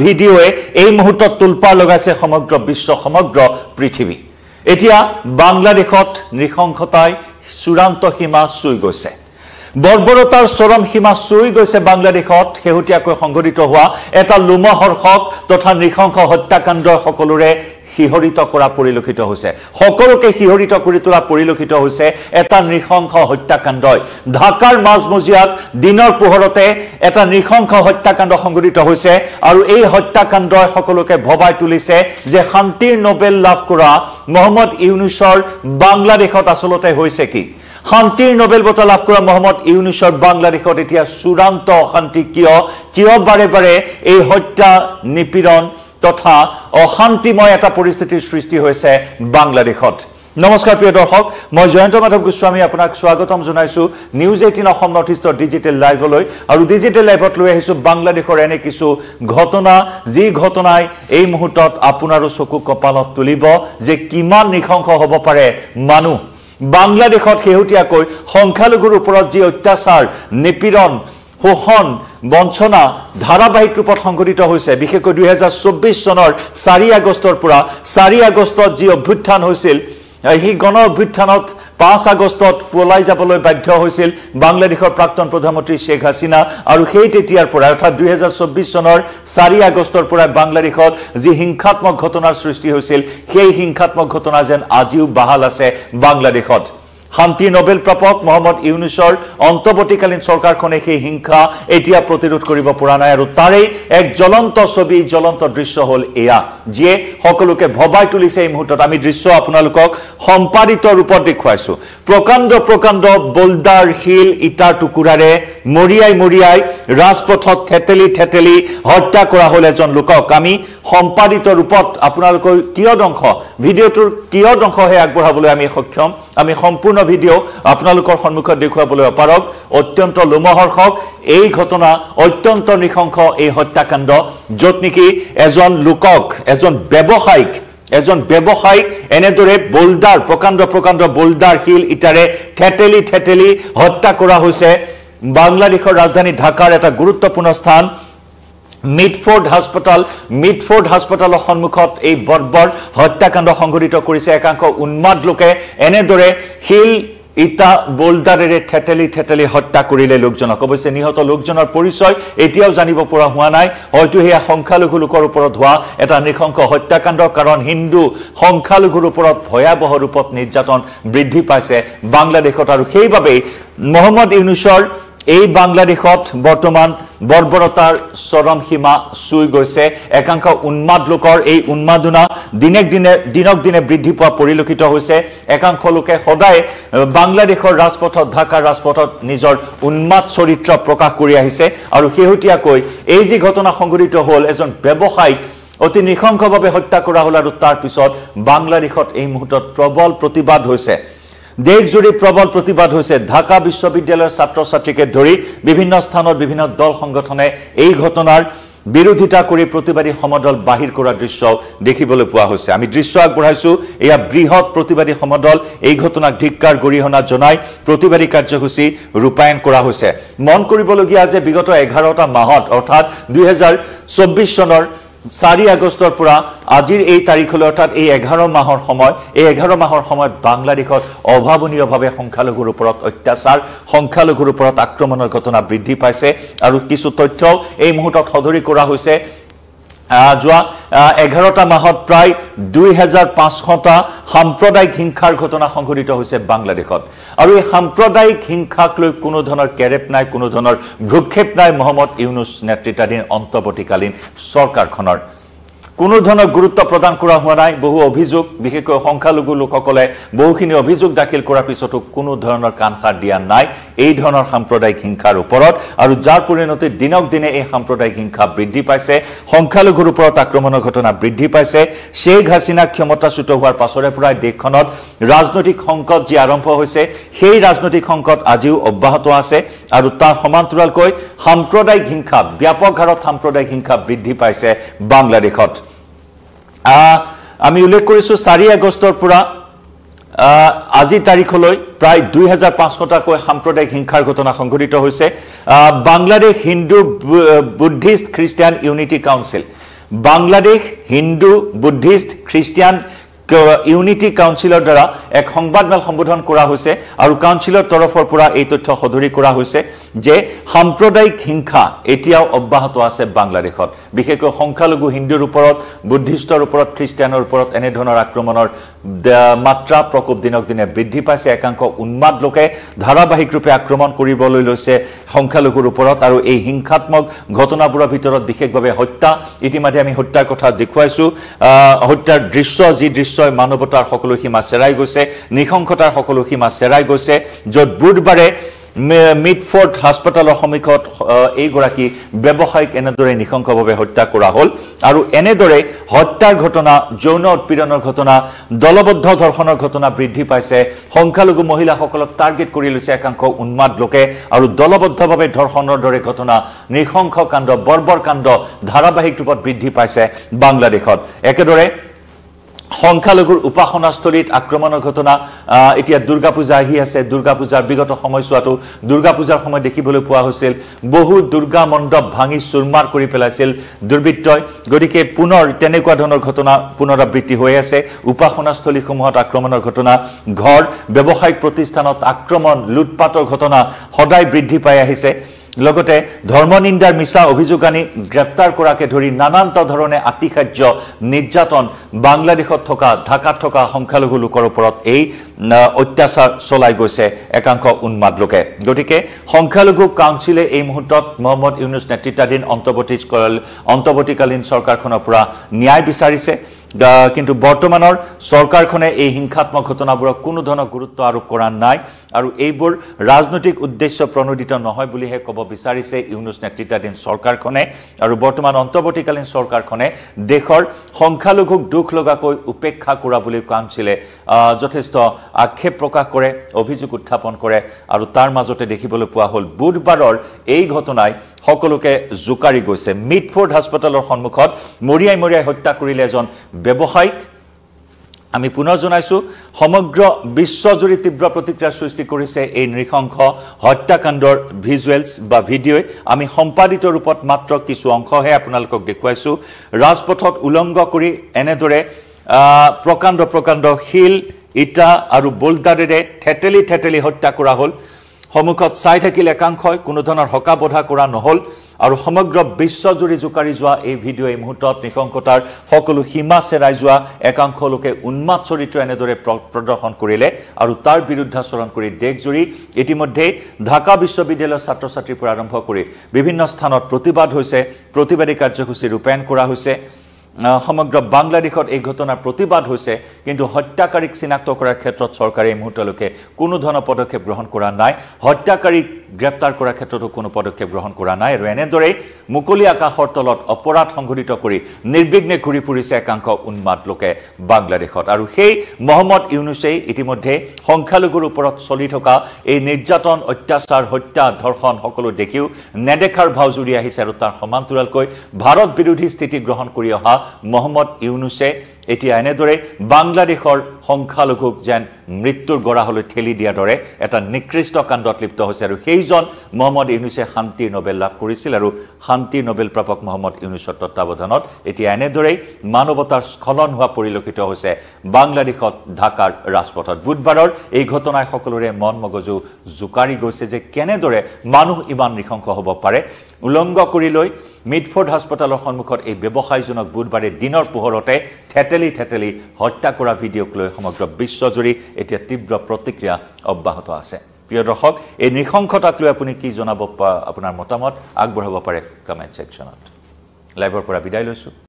ভিডিঅ'য়ে এই মুহূৰ্তত তুলপাৰ লগাইছে সমগ্ৰ বিশ্ব সমগ্ৰ পৃথিৱী এতিয়া বাংলাদেশত নৃশংসতাই চূড়ান্ত সীমা চুই গৈছে বৰ্বৰতাৰ চৰম সীমা চুই গৈছে বাংলাদেশত শেহতীয়াকৈ সংঘটিত হোৱা এটা লোমহৰ্ষক তথা নৃশংস হত্যাকাণ্ডৰ সকলোৰে হিহৰিত কৰা পৰিলক্ষিত হৈছে সকলোকে হিহৰিত কৰি তোলা পৰিলক্ষিত হৈছে এটা নৃশংস হত্যাকাণ্ডই ঢাকাৰ মাজমজিয়াত দিনৰ পোহৰতে এটা নৃশংস হত্যাকাণ্ড সংঘটিত হৈছে আৰু এই হত্যাকাণ্ডই সকলোকে ভবাই তুলিছে যে শান্তিৰ নোবেল লাভ কৰা মোহাম্মদ ইউনুছৰ বাংলাদেশত আসলতে হৈছে কি শান্তিৰ নোবেল বঁটা লাভ কৰা মোহাম্মদ ইউনুছৰ বাংলাদেশত এতিয়া চূড়ান্ত অশান্তি কিয় বাৰে বাৰে এই হত্যা নিপীড়ন তথা অশান্তিময় এটা পৰিস্থিতিৰ সৃষ্টি হৈছে বাংলাদেশত নমস্কাৰ প্ৰিয় দৰ্শক মই জয়ন্ত মাধৱ গোস্বামী আপোনাক স্বাগতম জনাইছো নিউজ 18 অসম নৰ্থ ইষ্টৰ ডিজিটেল লাইভলৈ আৰু ডিজিটেল লাইভত লৈ আহিছো বাংলাদেশৰ এনে কিছু ঘটনা যি ঘটনাই এই মুহূৰ্তত আপোনাৰো চকু কপালত তুলিব যে কিমান নৃশংস হ'ব পাৰে মানুহ বাংলাদেশত শেহতীয়াকৈ সংখ্যালঘুৰ ওপৰত যি অত্যাচাৰ নিপীড়ন শোষণ বঞ্চনা ধাৰাবাহিক ৰূপত সংঘটিত হৈছে বিশেষকৈ 2024 চনৰ 4 আগষ্টৰ পৰা 4 আগষ্টত যি অভ্যুত্থান হৈছিল এই গণ অভ্যুত্থানত 5 আগষ্টত পলাই যাবলৈ বাধ্য হৈছিল বাংলাদেশৰ প্ৰাক্তন প্ৰধানমন্ত্ৰী শেখ হাছিনা আৰু সেই তেতিয়াৰ পৰা অৰ্থাৎ 2024 চনৰ 4 আগষ্টৰ পৰা বাংলাদেশত যি হিংসাত্মক ঘটনাৰ সৃষ্টি হৈছিল সেই হিংসাত্মক ঘটনা যেন আজিও বাহাল আছে বাংলাদেশত শান্তি নোবেল প্ৰাপক মোহাম্মদ ইউনুছৰ অন্তৰ্বৰ্তীকালীন চৰকাৰখনে সেই হিংসা এতিয়া প্ৰতিৰোধ কৰিব পৰা নাই আৰু তাৰে এক জ্বলন্ত ছবি জ্বলন্ত দৃশ্য হল এয়া যিয়ে সকলোকে ভবাই তুলিছে এই মুহূৰ্তত আমি দৃশ্য আপোনালোকক সম্পাদিত ৰূপত দেখুৱাইছো প্ৰকাণ্ড বলদাৰ হিল ইটাৰ টুকুৰাৰে মৰিয়াই ৰাজপথত থেতেলি হত্যা কৰা হল এজন লোকক আমি সম্পাদিত ৰূপত আপোনালোকৰ কিয়দংশ ভিডিঅ'টোৰ কিয়দংশহে আগবঢ়াবলৈ আমি সক্ষম আমি সম্পূৰ্ণ ভিডিঅ' আপোনালোকৰ সন্মুখত দেখুৱাবলৈ পাৰক অত্যন্ত লোমহৰ্ষক এই ঘটনা অত্যন্ত নৃশংস এই হত্যাকাণ্ড য'ত নেকি এজন লোকক এজন ব্যৱসায়িক এনেদৰে বলদাৰ প্ৰকাণ্ড বলদাৰ হিল ইটাৰে থেতেলি হত্যা কৰা হৈছে বাংলাদেশৰ ৰাজধানী ঢাকাৰ এটা গুৰুত্বপূৰ্ণ স্থান মিডফোৰ্ড হাস্পতালৰ সন্মুখত এই বৰ্বৰ হত্যাকাণ্ড সংঘটিত কৰিছে একাংশ উন্মাদ লোকে এনেদৰে হিল ইটা বোল্ডাৰেৰে থেতেলি হত্যা কৰিলে লোকজনক অৱশ্যে নিহত লোকজনৰ পৰিচয় এতিয়াও জানিব পৰা হোৱা নাই হয়তো হেয়া সংখ্যালঘু লোকৰ ওপৰত হোৱা এটা নৃশংস হত্যাকাণ্ড কাৰণ হিন্দু সংখ্যালঘুৰ ওপৰত ভয়াবহ ৰূপত নিৰ্যাতন বৃদ্ধি পাইছে বাংলাদেশত আৰু সেইবাবেই মোহাম্মদ ইউনুছৰ এই বাংলাদেশত বৰ্তমান বৰ্বৰতাৰ চৰম সীমা চুই গৈছে একাংশ উন্মাদ লোকৰ এই উন্মাদনা দিনক দিনে বৃদ্ধি পোৱা পৰিলক্ষিত হৈছে একাংশ লোকে সদায় বাংলাদেশৰ ৰাজপথত ঢাকাৰ ৰাজপথত নিজৰ উন্মাদ চৰিত্ৰ প্ৰকাশ কৰি আহিছে আৰু শেহতীয়াকৈ এই যি ঘটনা সংঘটিত হ'ল এজন ব্যৱসায়িক অতি নৃশংসভাৱে হত্যা কৰা হ'ল আৰু তাৰ পিছত বাংলাদেশত এই মুহূৰ্তত প্ৰবল প্ৰতিবাদ হৈছে দেশজুৰি প্ৰবল প্ৰতিবাদ হৈছে ঢাকা বিশ্ববিদ্যালয়ৰ ছাত্ৰ ছাত্ৰীকে ধৰি বিভিন্ন স্থানত বিভিন্ন দল সংগঠনে এই ঘটনাৰ বিৰোধিতা কৰি প্ৰতিবাদী সমদল বাহিৰ কৰা দৃশ্য দেখিবলৈ পোৱা হৈছে আমি দৃশ্য আগবঢ়াইছো এয়া বৃহৎ প্ৰতিবাদী সমদল এই ঘটনাক ধিক্কাৰ গৰিহণা জনাই প্ৰতিবাদী কাৰ্যসূচী ৰূপায়ণ কৰা হৈছে মন কৰিবলগীয়া যে বিগত 11টা মাহত অৰ্থাৎ 2024 চনৰ 4 আগষ্টৰ পৰা আজিৰ এই তাৰিখলৈ অৰ্থাৎ এই 11 মাহৰ সময়ত বাংলাদেশত অভাৱনীয়ভাৱে সংখ্যালঘুৰ ওপৰত অত্যাচাৰ সংখ্যালঘুৰ ওপৰত আক্ৰমণৰ ঘটনা বৃদ্ধি পাইছে আৰু কিছু তথ্য এই মুহূৰ্তত সদৰি কৰা হৈছে যোৱা 11টা মাহত প্ৰায় 2500টা সাম্প্ৰদায়িক হিংসাৰ ঘটনা সংঘটিত হৈছে বাংলাদেশত আৰু এই সাম্প্ৰদায়িক হিংসাক লৈ কোনো ধৰণৰ কেৰেপ নাই কোনো ধৰণৰ ভ্ৰক্ষেপ নাই মোহাম্মদ ইউনুছ নেতৃত্বাধীন অন্তৰ্বৰ্তীকালীন চৰকাৰখনৰ কোনো ধৰণৰ গুৰুত্ব প্ৰদান কৰা হোৱা নাই বহু অভিযোগ বিশেষকৈ সংখ্যালঘু লোকসকলে বহুখিনি অভিযোগ দাখিল কৰাৰ পিছতো কোনো ধৰণৰ কাণসাৰ দিয়া নাই এই ধৰণৰ সাম্প্ৰদায়িক হিংসাৰ ওপৰত আৰু যাৰ পৰিণতি দিনক দিনে এই সাম্প্ৰদায়িক হিংসা বৃদ্ধি পাইছে সংখ্যালঘুৰ ওপৰত আক্ৰমণৰ ঘটনা বৃদ্ধি পাইছে শেখ হাছিনা ক্ষমতাচ্যুত হোৱাৰ পাছৰে পৰা দেশখনত ৰাজনৈতিক সংকট যি আৰম্ভ হৈছে সেই ৰাজনৈতিক সংকট আজিও অব্যাহত আছে আৰু তাৰ সমান্তৰালকৈ সাম্প্ৰদায়িক হিংসা ব্যাপক হাৰত সাম্প্ৰদায়িক হিংসা বৃদ্ধি পাইছে বাংলাদেশত আমি উল্লেখ কৰিছো 4 আগষ্টৰ পৰা আজি তাৰিখলৈ প্ৰায় 2500টাকৈ সাম্প্ৰদায়িক হিংসাৰ ঘটনা সংঘটিত হৈছে Bangladesh Hindu Buddhist Christian unity council Bangladesh Hindu Buddhist Christian unity কাউন্সিলৰ দ্বাৰা এক সংবাদমেল সম্বোধন কৰা হৈছে আৰু কাউন্সিলৰ তৰফৰ পৰা এই তথ্য সদৰি কৰা হৈছে যে সাম্প্ৰদায়িক হিংসা এতিয়াও অব্যাহত আছে বাংলাদেশত বিশেষকৈ সংখ্যালঘু হিন্দুৰ ওপৰত বুদ্ধিষ্টৰ ওপৰত খ্ৰীষ্টিয়ানৰ ওপৰত এনে ধৰণৰ আক্ৰমণৰ মাত্ৰা প্ৰকোপ দিনক দিনে বৃদ্ধি পাইছে একাংশ উন্মাদ লোকে ধাৰাবাহিক ৰূপে আক্ৰমণ কৰিবলৈ লৈছে সংখ্যালঘুৰ ওপৰত আৰু এই হিংসাত্মক ঘটনাবোৰৰ ভিতৰত বিশেষভাৱে হত্যা ইতিমধ্যে আমি হত্যাৰ কথা দেখুৱাইছো হত্যাৰ দৃশ্য যি দৃশ্য মানৱতাৰ সকলো সীমা চেৰাই গৈছে নিখংখতাৰ সকলো সীমা চেৰাই গৈছে য'ত বুধবাৰে মিডফোৰ্ড হাসপাতালৰ সন্মুখত এইগৰাকী ব্যৱসায়িক এনেদৰে নিখংখভাৱে হত্যা কৰা হ'ল আৰু এনেদৰে হত্যাৰ ঘটনা যৌন উৎপীড়নৰ ঘটনা দলবদ্ধ ধৰ্ষণৰ ঘটনা বৃদ্ধি পাইছে সংখ্যালঘু মহিলাসকলক টাৰ্গেট কৰি লৈছে একাংশ উন্মাদ লোকে আৰু দলবদ্ধভাৱে ধৰ্ষণৰ দৰে ঘটনা নিখংখ কাণ্ড বৰ্বৰ কাণ্ড ধাৰাবাহিক ৰূপত বৃদ্ধি পাইছে বাংলাদেশত একেদৰে সংখ্যালঘুৰ উপাসনাস্থলীত আক্ৰমণৰ ঘটনা এতিয়া দুৰ্গা পূজা আহি আছে দুৰ্গা পূজাৰ বিগত সময়ছোৱাটো দুৰ্গা পূজাৰ সময় দেখিবলৈ পোৱা হৈছিল বহু দুৰ্গা মণ্ডপ ভাঙি চুৰমাৰ কৰি পেলাইছিল দুৰ্বৃত্তই গতিকে পুনৰ তেনেকুৱা ধৰণৰ ঘটনা পুনৰাবৃত্তি হৈ আছে উপাসনাস্থলীসমূহত আক্ৰমণৰ ঘটনা ঘৰ ব্যৱসায়িক প্ৰতিষ্ঠানত আক্ৰমণ লুটপাটৰ ঘটনা সদায় বৃদ্ধি পাই আহিছে লগতে ধৰ্মনিন্দাৰ মিছা অভিযোগ আনি গ্ৰেপ্তাৰ কৰাকে ধৰি নানান্ত ধৰণে আতিশায্য নিৰ্যাতন বাংলাদেশত থকা ঢাকাত থকা সংখ্যালঘু লোকৰ ওপৰত এই অত্যাচাৰ চলাই গৈছে একাংশ উন্মাদ লোকে গতিকে সংখ্যালঘু কাউন্সিলে এই মুহূৰ্তত মোহাম্মদ ইউনুছ নেতৃত্বাধীন অন্তৱৰ্তীকালীন চৰকাৰখনৰ পৰা ন্যায় বিচাৰিছে কিন্তু বৰ্তমানৰ চৰকাৰখনে এই হিংসাত্মক ঘটনাবোৰক কোনো ধৰণৰ গুৰুত্ব আৰোপ কৰা নাই আৰু এইবোৰ ৰাজনৈতিক উদ্দেশ্য প্ৰণোদিত নহয় বুলিহে ক'ব বিচাৰিছে ইউনুছ নেতৃত্বাধীন চৰকাৰখনে আৰু বৰ্তমান অন্তৱৰ্তীকালীন চৰকাৰখনে দেশৰ সংখ্যালঘুক দুখ লগাকৈ উপেক্ষা কৰা বুলি কাউন্সিলে যথেষ্ট আক্ষেপ প্ৰকাশ কৰে অভিযোগ উত্থাপন কৰে আৰু তাৰ মাজতে দেখিবলৈ পোৱা হ'ল বুধবাৰৰ এই ঘটনাই সকলোকে জুকাৰি গৈছে মিডফোৰ্ড হাসপাতালৰ সন্মুখত মৰিয়াই হত্যা কৰিলে এজন ব্যৱসায়িক আমি পুনৰ জনাইছো সমগ্ৰ বিশ্বজুৰি তীব্ৰ প্ৰতিক্ৰিয়া সৃষ্টি কৰিছে এই নৃশংস হত্যাকাণ্ডৰ ভিজুৱেলছ বা ভিডিঅ' আমি সম্পাদিত ৰূপত মাত্ৰ কিছু অংশহে আপোনালোকক দেখুৱাইছো ৰাজপথত উলংঘ কৰি এনেদৰে প্ৰকাণ্ড শিল ইটা আৰু বোল্ডাৰেৰে থেতেলি হত্যা কৰা হ'ল সমুখত চাই থাকিল একাংশই কোনো ধৰণৰ হকা বধা কৰা নহল আৰু সমগ্ৰ বিশ্বজুৰি জুকাৰি যোৱা এই ভিডিঅ' এই মুহূৰ্তত নিখংখতাৰ সকলো সীমা চেৰাই যোৱা একাংশ লোকে উন্মাদ চৰিত্ৰ এনেদৰে প্ৰদৰ্শন কৰিলে আৰু তাৰ বিৰুদ্ধাচৰণ কৰি দেশজুৰি ইতিমধ্যে ঢাকা বিশ্ববিদ্যালয়ৰ ছাত্ৰ ছাত্ৰীৰ পৰা আৰম্ভ কৰি বিভিন্ন স্থানত প্ৰতিবাদ হৈছে প্ৰতিবাদী কাৰ্যসূচী ৰূপায়ণ কৰা হৈছে সমগ্ৰ বাংলাদেশত এই ঘটনাৰ প্ৰতিবাদ হৈছে কিন্তু হত্যাকাৰীক চিনাক্ত কৰাৰ ক্ষেত্ৰত চৰকাৰে এই মুহূৰ্তলৈকে কোনো ধৰণৰ পদক্ষেপ গ্ৰহণ কৰা নাই হত্যাকাৰীক গ্ৰেপ্তাৰ কৰাৰ ক্ষেত্ৰতো কোনো পদক্ষেপ গ্ৰহণ কৰা নাই আৰু এনেদৰে মুকলি আকাশৰ তলত অপৰাধ সংঘটিত কৰি নিৰ্বিঘ্নে ঘূৰি ফুৰিছে একাংশ উন্মাদ লোকে বাংলাদেশত আৰু সেই মোহাম্মদ ইউনুছেই ইতিমধ্যে সংখ্যালঘুৰ ওপৰত চলি থকা এই নিৰ্যাতন অত্যাচাৰ হত্যা ধৰ্ষণ সকলো দেখিও নেদেখাৰ ভাও জুৰি আহিছে আৰু তাৰ সমান্তৰালকৈ ভাৰত বিৰোধী স্থিতি গ্ৰহণ কৰি অহা মোহাম্মদ ইউনুছে এতিয়া এনেদৰে বাংলাদেশৰ সংখ্যালঘুক যেন মৃত্যুৰ গৰাহলৈ ঠেলি দিয়াৰ দৰে এটা নিকৃষ্ট কাণ্ডত লিপ্ত হৈছে আৰু সেইজন মোহাম্মদ ইউনুছে শান্তিৰ নোবেল লাভ কৰিছিল আৰু শান্তিৰ নোবেল প্ৰাপক মোহাম্মদ ইউনুছৰ তত্ত্বাৱধানত এতিয়া এনেদৰেই মানৱতাৰ স্খলন হোৱা পৰিলক্ষিত হৈছে বাংলাদেশত ঢাকাৰ ৰাজপথত বুধবাৰৰ এই ঘটনাই সকলোৰে মন মগজু জুকাৰি গৈছে যে কেনেদৰে মানুহ ইমান নৃশংস হ'ব পাৰে উলংঘ কৰি লৈ মিডফোৰ্ড হাসপাতালৰ সন্মুখত এই ব্যৱসায়ীজনক বুধবাৰে দিনৰ পোহৰতে থেতেলি হত্যা কৰা ভিডিঅ'ক লৈ সমগ্ৰ বিশ্বজুৰি এতিয়া তীব্ৰ প্ৰতিক্ৰিয়া অব্যাহত আছে প্ৰিয় দৰ্শক এই নৃশংসতাক লৈ আপুনি কি জনাব আপোনাৰ মতামত আগবঢ়াব পাৰে কমেন্ট সেকশনত লাইভৰ পৰা বিদায় লৈছো